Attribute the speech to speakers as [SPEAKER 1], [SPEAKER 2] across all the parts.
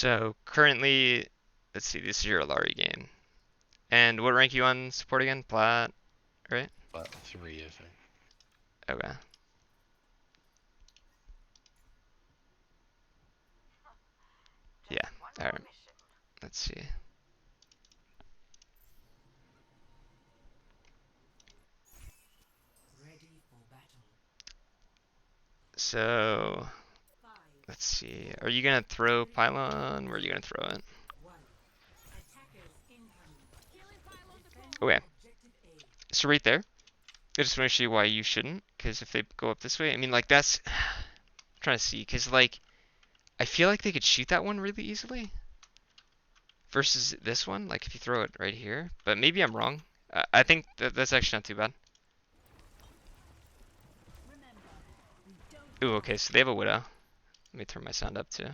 [SPEAKER 1] So currently, let's see, this is your Illari game. And what rank you on support again? Plat, right?
[SPEAKER 2] But 3, I think.
[SPEAKER 1] Okay. Yeah. Alright. Let's see. So let's see. Are you gonna throw pylon? Where are you gonna throw it? Okay. So right there. I just want to show you why you shouldn't. Because if they go up this way, I mean, like that's. I'm trying to see. Because like, I feel like they could shoot that one really easily. Versus this one, like if you throw it right here. But maybe I'm wrong. I think that's actually not too bad. Ooh, okay, so they have a widow. Let me turn my sound up too.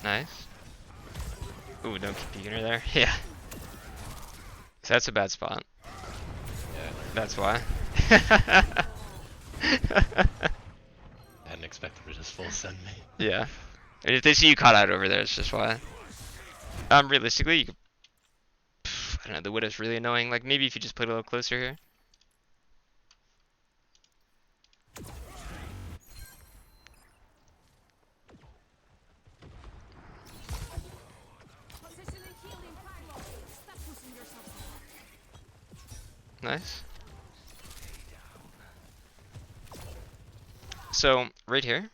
[SPEAKER 1] Nice. Ooh, don't keep peeking her there. Yeah. So that's a bad spot.
[SPEAKER 2] Yeah.
[SPEAKER 1] That's why.
[SPEAKER 2] I hadn't expected to just full send me.
[SPEAKER 1] Yeah. And if they see you caught out over there, it's just why. Realistically, you could, I don't know, the widow's really annoying. Like, maybe if you just played a little closer here. Nice. So, right here,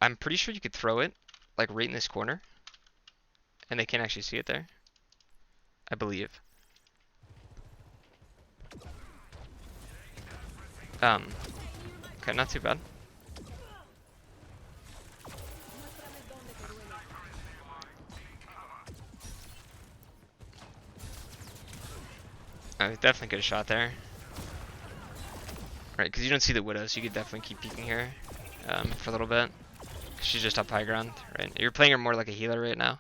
[SPEAKER 1] I'm pretty sure you could throw it, like, right in this corner. And they can't actually see it there. I believe. Okay, not too bad. I definitely could have shot there. Right, because you don't see the widow, so you could definitely keep peeking here for a little bit. She's just up high ground, right? You're playing her more like a healer right now.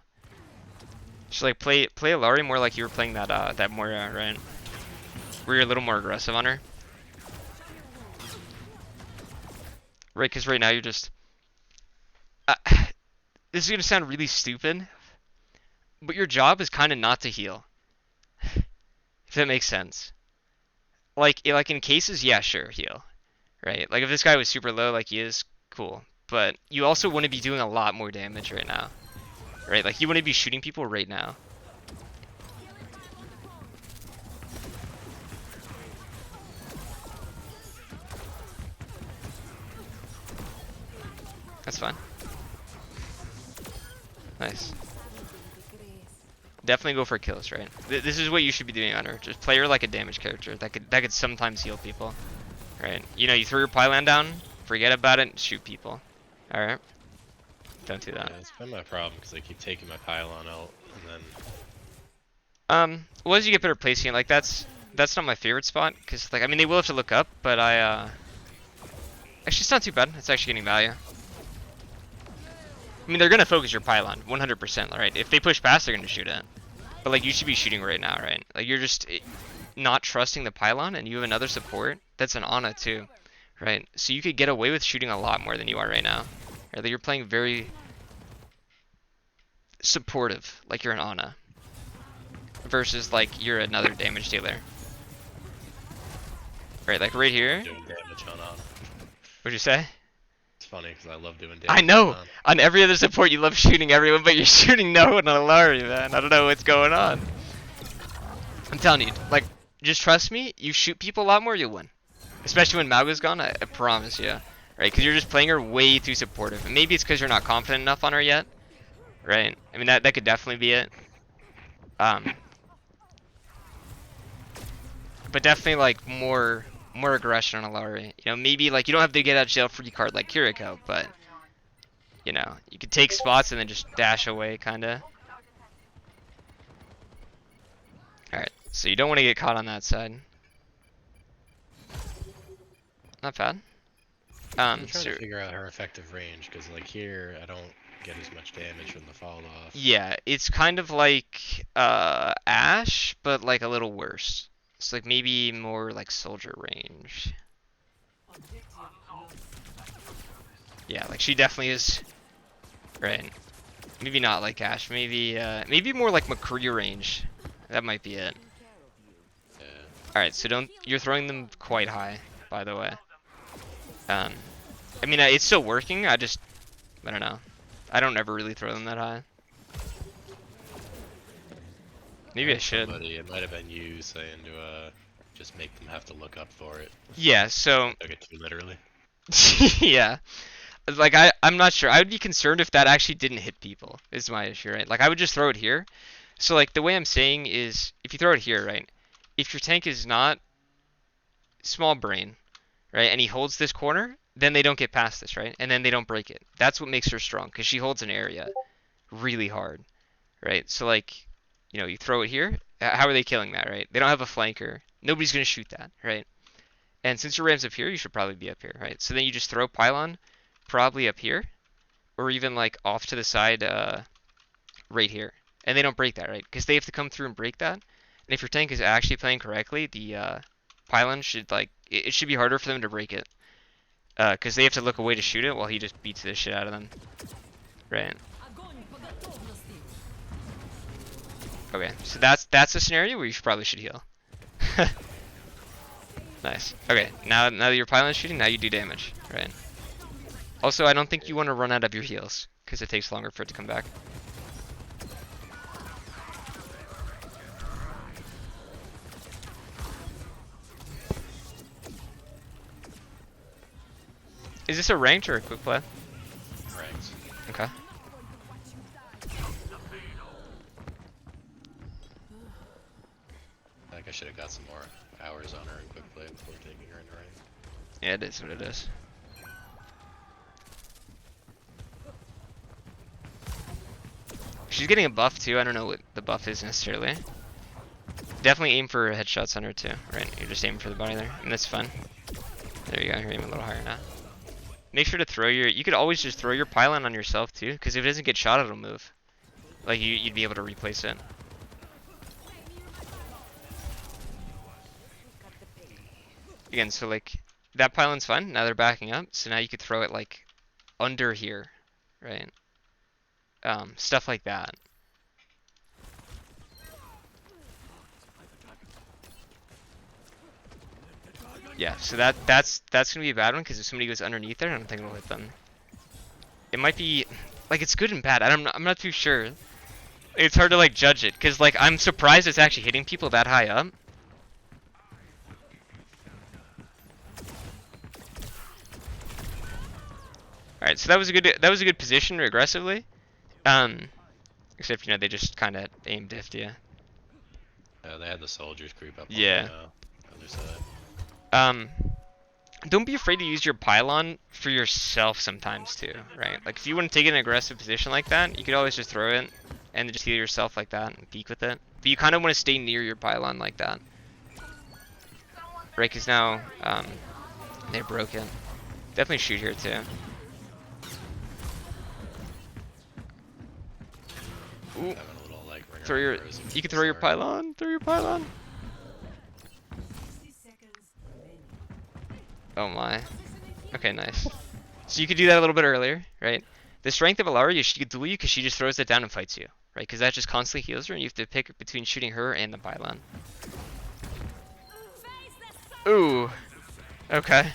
[SPEAKER 1] Just like play Illari more like you were playing that Moira, right? Where you're a little more aggressive on her. Right, because right now you're just... this is going to sound really stupid, but your job is kind of not to heal. If that makes sense. Like in cases, yeah, sure, heal. Right? Like if this guy was super low like he is, cool. But you also want to be doing a lot more damage right now. Right? Like you want to be shooting people right now. That's fine. Nice. Definitely go for kills, right? This is what you should be doing on her. Just play her like a damage character that could sometimes heal people. Right? You know, you throw your pylon down, forget about it, and shoot people. Alright? Don't do that.
[SPEAKER 2] Yeah, it's been my problem because I keep taking my pylon out and then...
[SPEAKER 1] Well, as you get better placing, like that's not my favorite spot, because like, I mean, they will have to look up, but actually it's not too bad. It's actually getting value. I mean, they're gonna focus your pylon, 100%, right? If they push past, they're gonna shoot it. But like, you should be shooting right now, right? Like, you're just not trusting the pylon, and you have another support that's an Ana too, right? So you could get away with shooting a lot more than you are right now. Right? Like, you're playing very supportive, like you're an Ana, versus like you're another damage dealer. Right, like right here.
[SPEAKER 2] Doing damage on Ana.
[SPEAKER 1] What'd you say?
[SPEAKER 2] It's funny because I love doing damage.
[SPEAKER 1] I know! On every other support you love shooting everyone, but you're shooting no one on Illari, man. I don't know what's going on. I'm telling you, like, just trust me, you shoot people a lot more, you'll win. Especially when Mauga's gone, I promise you. Right, because you're just playing her way too supportive. And maybe it's because you're not confident enough on her yet. Right? I mean, that could definitely be it. But definitely, like, more aggression on Illari. You know, maybe, like, you don't have to get out of jail free card like Kiriko, but, you know, you could take spots and then just dash away, kinda. Alright, so you don't want to get caught on that side. Not bad.
[SPEAKER 2] I'm trying to figure out her effective range, because, like, here, I don't get as much damage from the fall off.
[SPEAKER 1] Yeah, it's kind of like, Ashe, but, like, a little worse. It's, like, maybe more, like, soldier range. Yeah, like she definitely is. Right. Maybe not like Ash. Maybe maybe more like McCree range. That might be it.
[SPEAKER 2] Yeah.
[SPEAKER 1] All right. So don't. You're throwing them quite high, by the way. I mean, it's still working. I don't know. I don't ever really throw them that high. Maybe I should.
[SPEAKER 2] Somebody, it might have been you saying to just make them have to look up for it.
[SPEAKER 1] Yeah. So.
[SPEAKER 2] Took it too literally.
[SPEAKER 1] Yeah. Like I'm not sure. I would be concerned if that actually didn't hit people. Is my issue, right? Like I would just throw it here. So like the way I'm saying is, if you throw it here, right? If your tank is not small brain, right, and he holds this corner, then they don't get past this, right? And then they don't break it. That's what makes her strong, because she holds an area really hard, right? So like, you know, you throw it here. How are they killing that, right? They don't have a flanker. Nobody's gonna shoot that, right? And since your ram's up here, you should probably be up here, right? So then you just throw pylon, probably up here, or even like off to the side, right here. And they don't break that, right? Because they have to come through and break that. And if your tank is actually playing correctly, the pylon should like it should be harder for them to break it, because they have to look away to shoot it while he just beats the shit out of them, right? Okay, so that's a scenario where you probably should heal. Nice. Okay, now that your pylon's shooting, now you do damage, right? Also, I don't think you want to run out of your heals, because it takes longer for it to come back. Is this a ranked or a quick play?
[SPEAKER 2] Ranked.
[SPEAKER 1] Okay.
[SPEAKER 2] I think I should have got some more hours on her in quick play before taking her into rank.
[SPEAKER 1] Yeah, it is what it is. She's getting a buff too. I don't know what the buff is necessarily. Definitely aim for headshots on her too. Right, you're just aiming for the body there, and that's fun. There you go. You're aiming a little higher now. Make sure to throw your. You could always just throw your pylon on yourself too, because if it doesn't get shot, it'll move. Like you'd be able to replace it. Again, so like that pylon's fun. Now they're backing up, so now you could throw it like under here, right? Stuff like that. Yeah, so that's gonna be a bad one, because if somebody goes underneath there, I don't think it'll hit them. It might be like it's good and bad. I'm not too sure. It's hard to like judge it, because like I'm surprised it's actually hitting people that high up. All right, so that was a good position aggressively. Except you know they just kind of aim diffed you.
[SPEAKER 2] Yeah, they had the soldiers creep up.
[SPEAKER 1] Yeah.
[SPEAKER 2] On the other side.
[SPEAKER 1] Don't be afraid to use your pylon for yourself sometimes too, right? Like if you want to take an aggressive position like that, you could always just throw it and just heal yourself like that and peek with it. But you kind of want to stay near your pylon like that, right? Because now they broke it. Definitely shoot here too. Ooh. Throw your. You can throw your pylon. Throw your pylon. Oh my. Okay, nice. So you could do that a little bit earlier, right? The strength of Illari is she could duel you because she just throws it down and fights you, right? Because that just constantly heals her, and you have to pick between shooting her and the pylon. Ooh. Okay.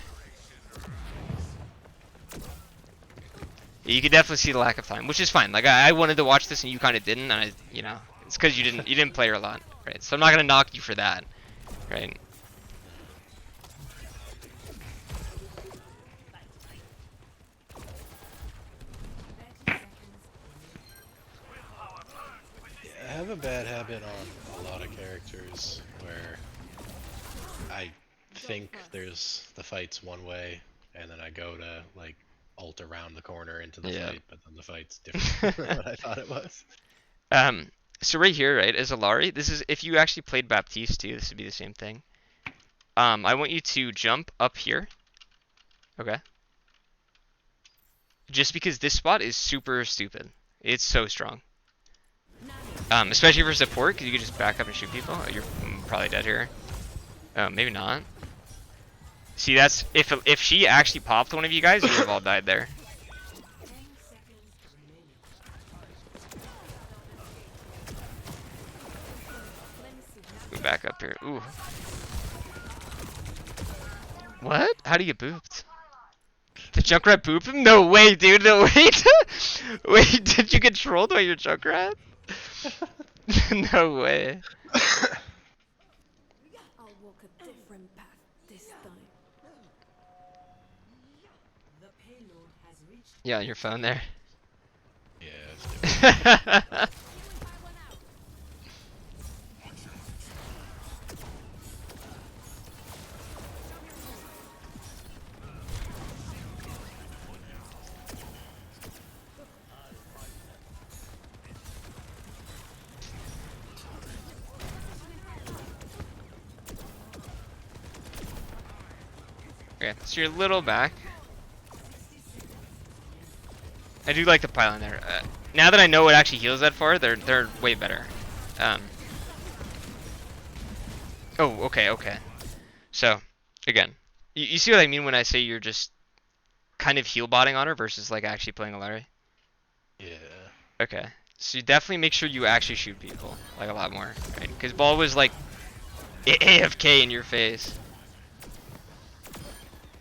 [SPEAKER 1] You could definitely see the lack of time, which is fine. Like I wanted to watch this and you kind of didn't, and you know, it's because you didn't play her a lot, right? So I'm not gonna knock you for that, right?
[SPEAKER 2] I have a bad habit on a lot of characters where I think there's the fight's one way, and then I go to like ult around the corner into the fight, but then the fight's different than what I thought it was.
[SPEAKER 1] So right here, right, is Illari. This is if you actually played Baptiste too. This would be the same thing. I want you to jump up here. Okay. Just because this spot is super stupid. It's so strong. Especially for support, because you can just back up and shoot people. You're probably dead here. Maybe not. See, that's if she actually popped one of you guys, you would have all died there. back up here. Ooh. What? How do you get booped? Did Junkrat boop him? No way, dude. No wait. Wait, did you get trolled by your Junkrat? No way.
[SPEAKER 3] I'll walk a different path this time. The payload has reached.
[SPEAKER 1] Yeah, on your phone there.
[SPEAKER 2] Yeah.
[SPEAKER 1] Okay, so you're a little back. I do like the pylon there. Now that I know what actually heals that far, they're way better. Oh, okay. So, again, you see what I mean when I say you're just kind of heal botting on her versus like actually playing Illari?
[SPEAKER 2] Yeah.
[SPEAKER 1] Okay. So you definitely make sure you actually shoot people like a lot more, right? Because Ball was like AFK in your face.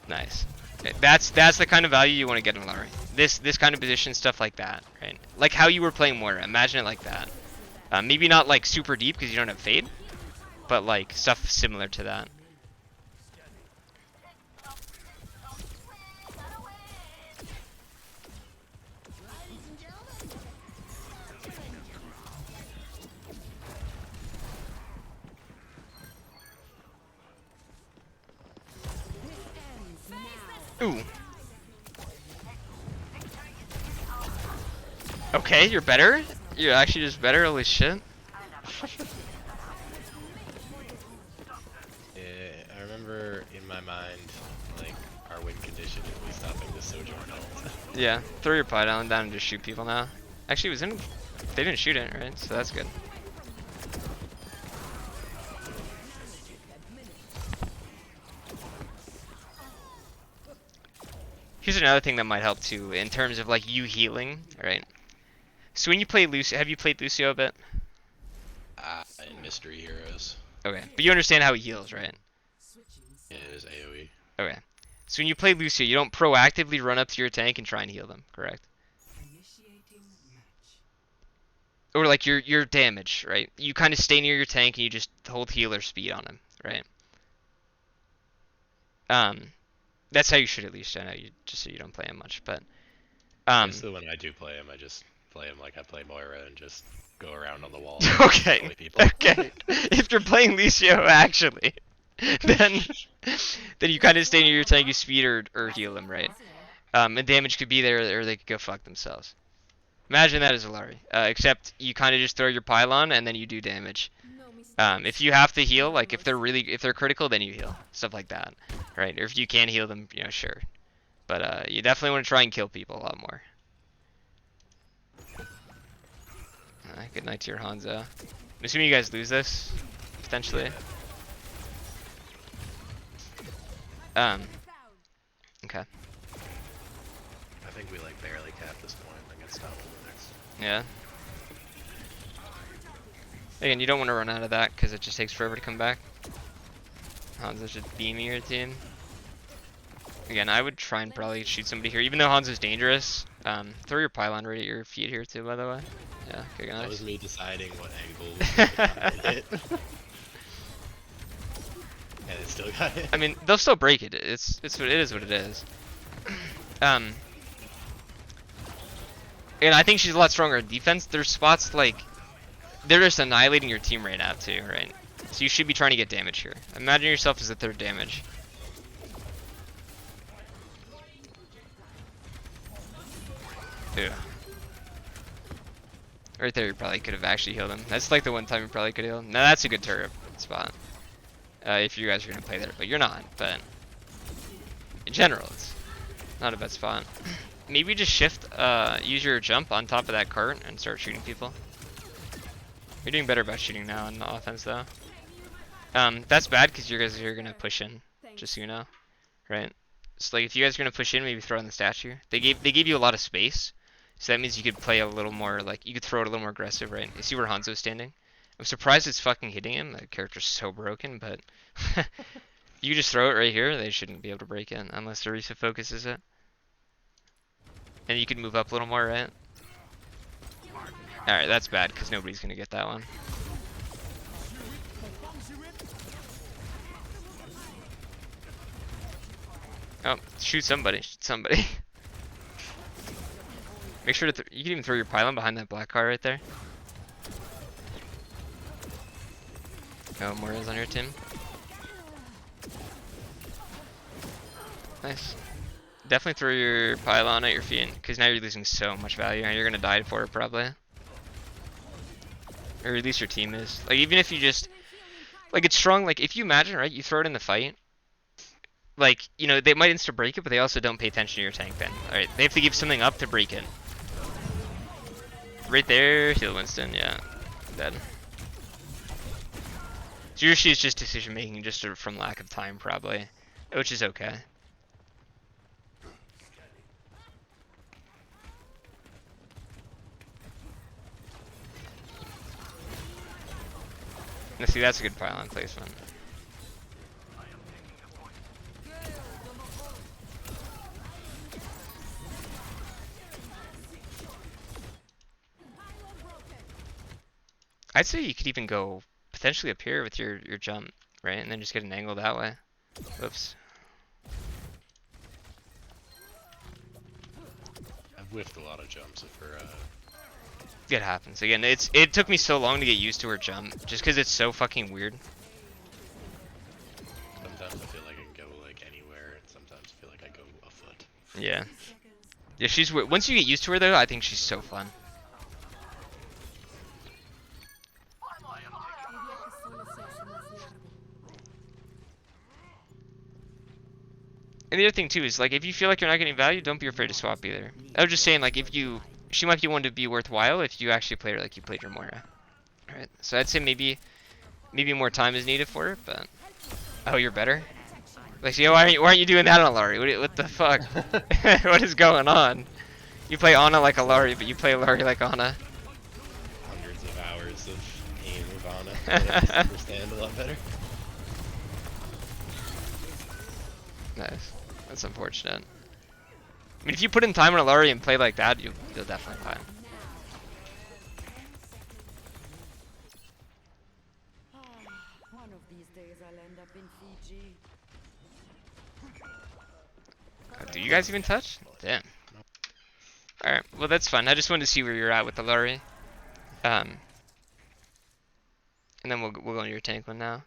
[SPEAKER 1] Nice. Okay, that's the kind of value you want to get in Illari. This kind of position, stuff like that, right? Like how you were playing Moira. Imagine it like that. Maybe not like super deep because you don't have fade, but like stuff similar to that. Ooh. Okay, you're better? You're actually just better? Holy shit.
[SPEAKER 2] Yeah, I remember in my mind, like, our win condition is we stopping the Sojourn ult.
[SPEAKER 1] Yeah, throw your pylon down and just shoot people now. Actually, it was in. They didn't shoot it, right? So that's good. Here's another thing that might help too, in terms of like you healing, right? So when you play Lucio, have you played Lucio a bit?
[SPEAKER 2] In Mystery Heroes.
[SPEAKER 1] Okay, but you understand how he heals, right?
[SPEAKER 2] Yeah, it is AoE.
[SPEAKER 1] Okay. So when you play Lucio, you don't proactively run up to your tank and try and heal them, correct? Or like your damage, right? You kind of stay near your tank and you just hold healer speed on him, right? That's how you should at least. I know you just so you don't play him much, but
[SPEAKER 2] So when I do play him, I just play him like I play Moira and just go around on the wall.
[SPEAKER 1] Okay. Okay. If you're playing Lucio actually, then you kind of stay near your tank, you speed or heal them, right? And damage could be there, or they could go fuck themselves. Imagine that as Illari, except you kind of just throw your pylon and then you do damage. If you have to heal, like if they're critical, then you heal, stuff like that, right? Or if you can't heal them, you know, sure. But you definitely want to try and kill people a lot more. Good night to your Hanzo. I'm assuming you guys lose this, potentially. Okay.
[SPEAKER 2] I think we like barely cap this point and get stopped in the next.
[SPEAKER 1] Yeah. Again, you don't want to run out of that because it just takes forever to come back. Hanzo's just beaming your team. Again, I would try and probably shoot somebody here, even though Hanzo's dangerous. Throw your pylon right at your feet here too, by the way. Yeah, okay, nice.
[SPEAKER 2] That was me deciding what angle we hit. And it still got hit.
[SPEAKER 1] I mean, they'll still break it. It is what it is. And I think she's a lot stronger in defense. There's spots like they're just annihilating your team right now too, right? So you should be trying to get damage here. Imagine yourself as the third damage. Ew. Right there, you probably could have actually healed him. That's like the one time you probably could heal him. Now that's a good turret spot. If you guys are gonna play there, but you're not. But in general, it's not a bad spot. Maybe just shift, use your jump on top of that cart and start shooting people. You're doing better about shooting now on the offense though. That's bad because you guys are gonna push in, just so you know, right? So like if you guys are gonna push in, maybe throw in the statue. They gave you a lot of space, so that means you could play a little more like you could throw it a little more aggressive, right? You see where Hanzo's standing? I'm surprised it's fucking hitting him. That character's so broken, but you just throw it right here. They shouldn't be able to break it unless Orisa focuses it. And you can move up a little more, right? Alright, that's bad because nobody's gonna get that one. Oh, shoot somebody. Shoot somebody. Make sure to you can even throw your pylon behind that black car right there. Oh, Moira's on your team. Nice. Definitely throw your pylon at your feet, because now you're losing so much value, and you're gonna die for it probably. Or at least your team is. Like, even if you just... Like, it's strong, like, if you imagine, right, you throw it in the fight, like, you know, they might insta-break it, but they also don't pay attention to your tank then. Alright, they have to give something up to break it. Right there, heal Winston, yeah. Dead. So usually it's just decision making just from lack of time probably, which is okay. Now see, that's a good pylon placement. I'd say you could even go potentially up here with your jump, right? And then just get an angle that way. Whoops.
[SPEAKER 2] I've whiffed a lot of jumps for
[SPEAKER 1] It happens. Again, it took me so long to get used to her jump, just because it's so fucking weird.
[SPEAKER 2] Sometimes I feel like I can go like anywhere, and sometimes I feel like I go a foot.
[SPEAKER 1] Yeah. Yeah, she's weird. Once you get used to her though, I think she's so fun. And the other thing too is like if you feel like you're not getting value, don't be afraid to swap either. I was just saying like if you she might be one to be worthwhile if you actually play her like you played your Moira. Alright. So I'd say maybe more time is needed for it, but oh, you're better? Like, yo, why aren't you doing that on Illari? What the fuck? What is going on? You play Ana like Illari, but you play Illari like Ana.
[SPEAKER 2] Hundreds of hours of aim with Ana. I just understand a lot better.
[SPEAKER 1] Nice. That's unfortunate. I mean, if you put in time on Illari and play like that, you'll definitely play.
[SPEAKER 3] One of these days I'll end up in Fiji.
[SPEAKER 1] Do you guys even touch? Damn. Alright, well that's fun. I just wanted to see where you're at with Illari. And then we'll go into your tank one now.